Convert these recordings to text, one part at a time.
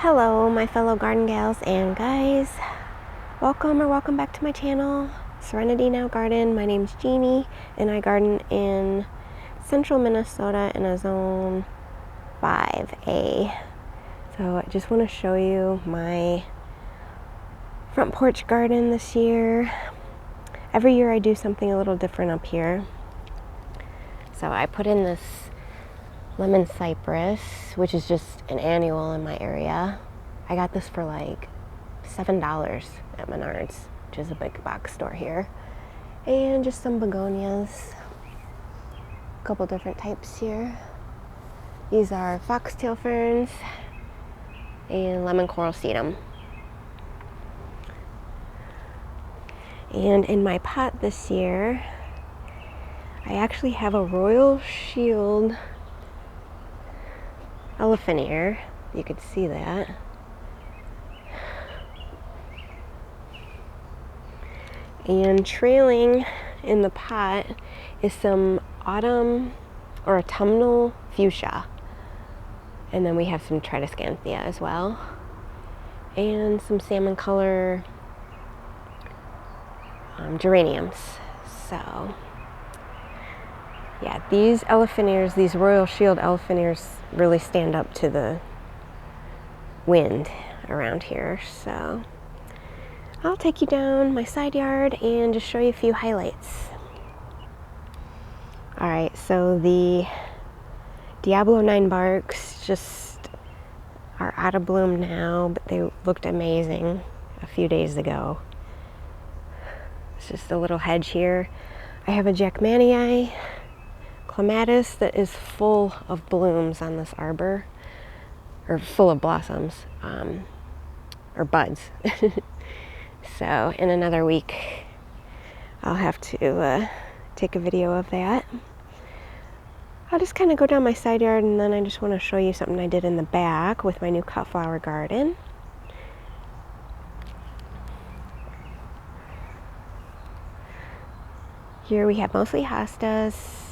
Hello my fellow garden gals and guys, welcome back to my channel, Serenity Now Garden. My name's Jeannie and I garden in central Minnesota in a zone 5A. So I just want to show you my front porch garden this year. Every year I do something a little different up here. So I put in this lemon cypress, which is just an annual in my area. I got this for like $7 at Menards, which is a big box store here. And just some begonias, a couple different types here. These are foxtail ferns and lemon coral sedum. And in my pot this year, I actually have a Royal Shield elephant ear. You could see that. And trailing in the pot is some autumn or autumnal fuchsia. And then we have some tridescanthia as well. And some salmon color geraniums. So yeah, these elephant ears, these Royal Shield elephant ears really stand up to the wind around here. So I'll take you down my side yard and just show you a few highlights. Alright, so the Diablo 9 barks just are out of bloom now, but they looked amazing a few days ago. It's just a little hedge here. I have a Jackmanii clematis that is full of blooms on this arbor, or full of blossoms, or buds. So in another week I'll have to take a video of that. I'll just kind of go down my side yard, and then I just want to show you something I did in the back with my new cut flower garden. Here we have mostly hostas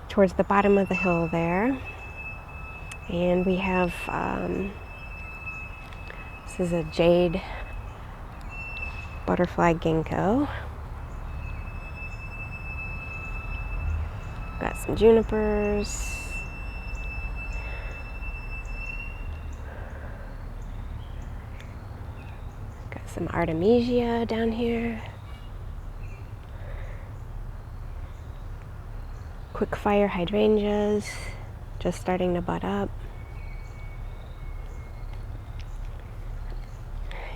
towards the bottom of the hill there. And we have, this is a jade butterfly ginkgo. Got some junipers. Got some artemisia down here. Quick fire hydrangeas, just starting to bud up.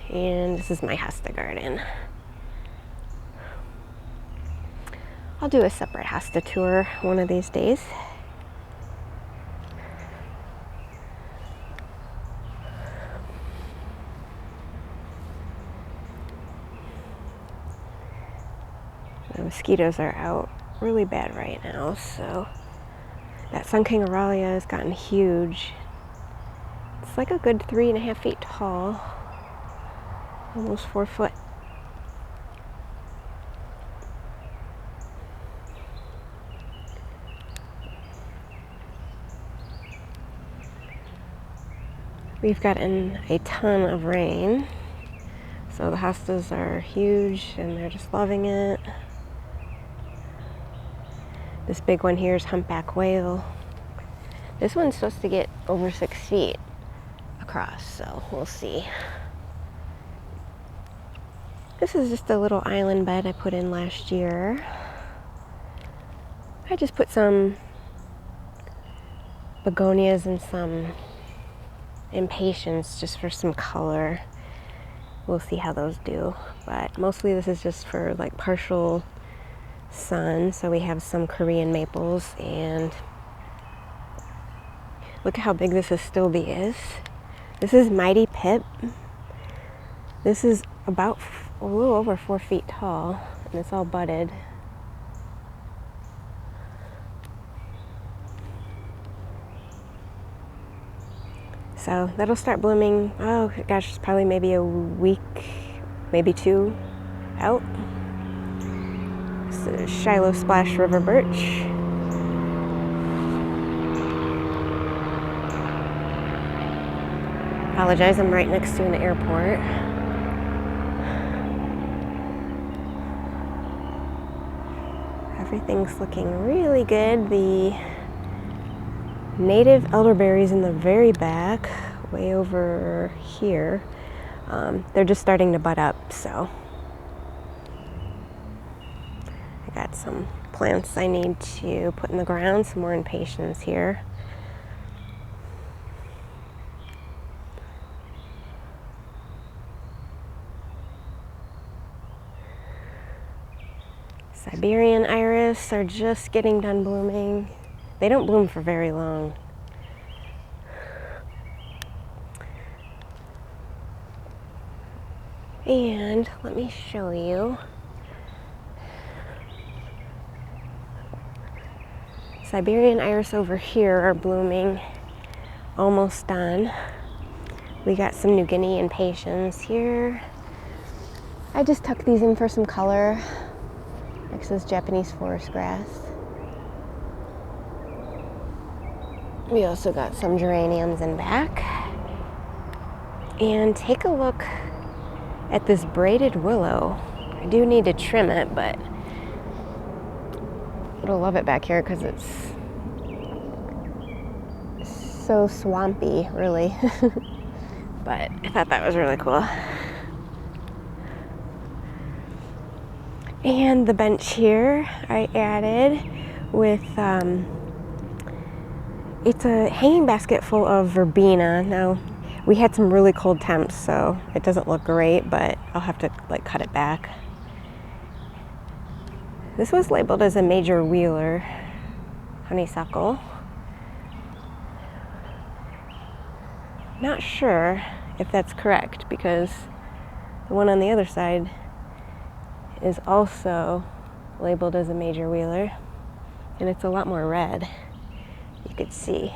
And this is my hosta garden. I'll do a separate hosta tour one of these days. The mosquitoes are out really bad right now, so that Sun King Aurelia has gotten huge. It's like a good 3.5 feet tall, almost 4 foot. We've gotten a ton of rain, so the hostas are huge and they're just loving it. This big one here is humpback whale. This one's supposed to get over 6 feet across, so we'll see. This is just a little island bed I put in last year. I just put some begonias and some impatiens just for some color. We'll see how those do, but mostly this is just for like partial sun. So we have some Korean maples, and look at how big this astilbe is. This is Mighty Pip. This is about a little over 4 feet tall, and it's all budded. So that'll start blooming, oh gosh, probably maybe a week, maybe 2 out. This is Shiloh Splash River Birch. Apologize, I'm right next to an airport. Everything's looking really good. The native elderberries in the very back, way over here, they're just starting to bud up, so I got some plants I need to put in the ground, some more impatiens here. Siberian iris are just getting done blooming. They don't bloom for very long. And let me show you. Siberian iris over here are blooming, almost done. We got some New Guinea impatiens here. I just tucked these in for some color. Next is Japanese forest grass. We also got some geraniums in back. And take a look at this braided willow. I do need to trim it, but I love it back here because it's so swampy, really. But I thought that was really cool. And the bench here I added with, it's a hanging basket full of verbena. Now, we had some really cold temps, so it doesn't look great, but I'll have to cut it back. This was labeled as a major wheeler honeysuckle. Not sure if that's correct because the one on the other side is also labeled as a major wheeler, and it's a lot more red, you could see.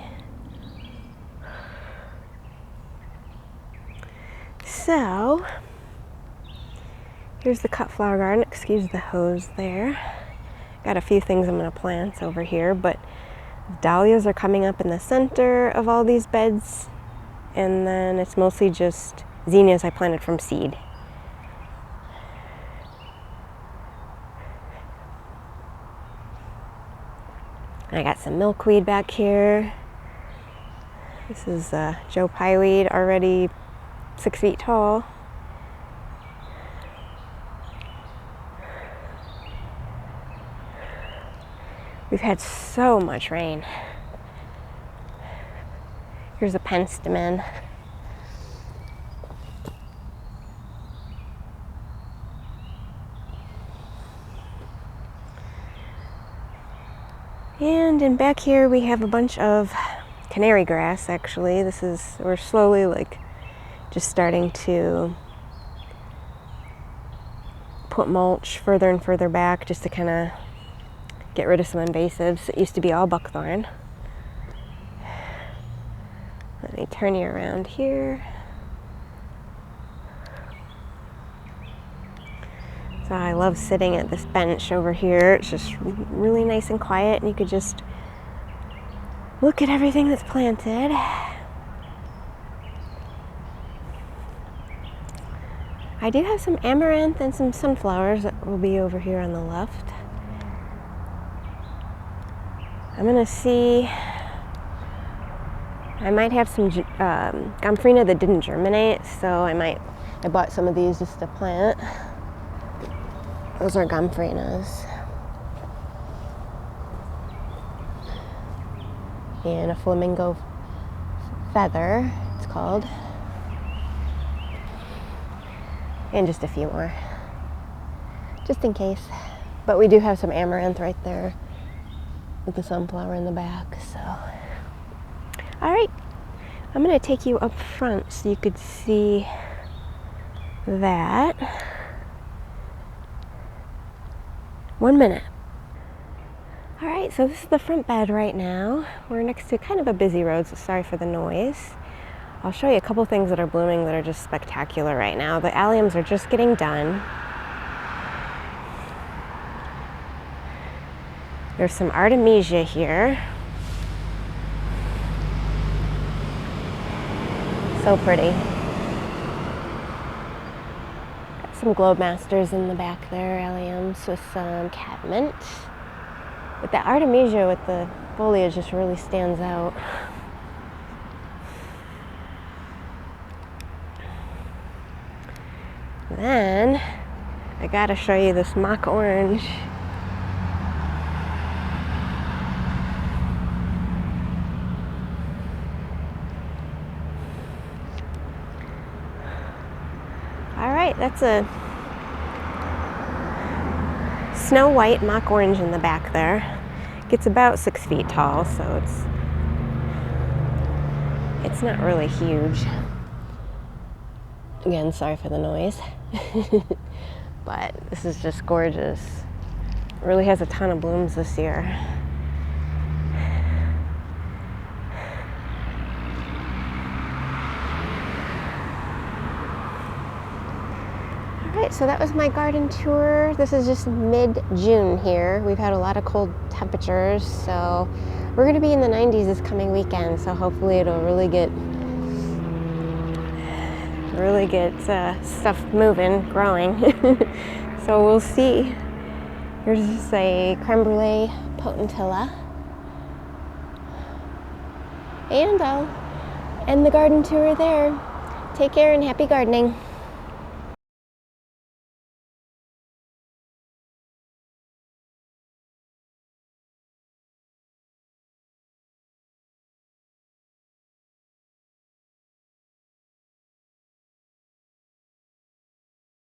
So here's the cut flower garden. Excuse the hose there. Got a few things I'm going to plant over here, but dahlias are coming up in the center of all these beds, and then it's mostly just zinnias I planted from seed. I got some milkweed back here. This is Joe Pyeweed, already 6 feet tall. We've had so much rain. Here's a penstemon. And in back here we have a bunch of canary grass, actually. We're slowly just starting to put mulch further and further back just to kind of get rid of some invasives. It used to be all buckthorn. Let me turn you around here. So I love sitting at this bench over here. It's just really nice and quiet, and you could just look at everything that's planted. I do have some amaranth and some sunflowers that will be over here on the left. I'm gonna see, I might have some gomphrena that didn't germinate, so I bought some of these just to plant. Those are gompphrenas. And a flamingo feather, it's called. And just a few more, just in case. But we do have some amaranth right there with the sunflower in the back, so. All right, I'm gonna take you up front so you could see that. 1 minute. All right, so this is the front bed right now. We're next to kind of a busy road, so sorry for the noise. I'll show you a couple things that are blooming that are just spectacular right now. The alliums are just getting done. There's some artemisia here. So pretty. Got some Globemasters in the back there, alliums with some catmint. But the Artemisia with the foliage just really stands out. Then I gotta show you this mock orange. All right, that's a snow white mock orange in the back there. Gets about 6 feet tall, so it's not really huge. Again, sorry for the noise. But this is just gorgeous. It really has a ton of blooms this year. Alright, so that was my garden tour. This is just mid-June here. We've had a lot of cold temperatures, so we're going to be in the 90s this coming weekend, so hopefully it'll really get stuff moving, growing. So we'll see. Here's just a creme brulee potentilla. And I'll end the garden tour there. Take care and happy gardening.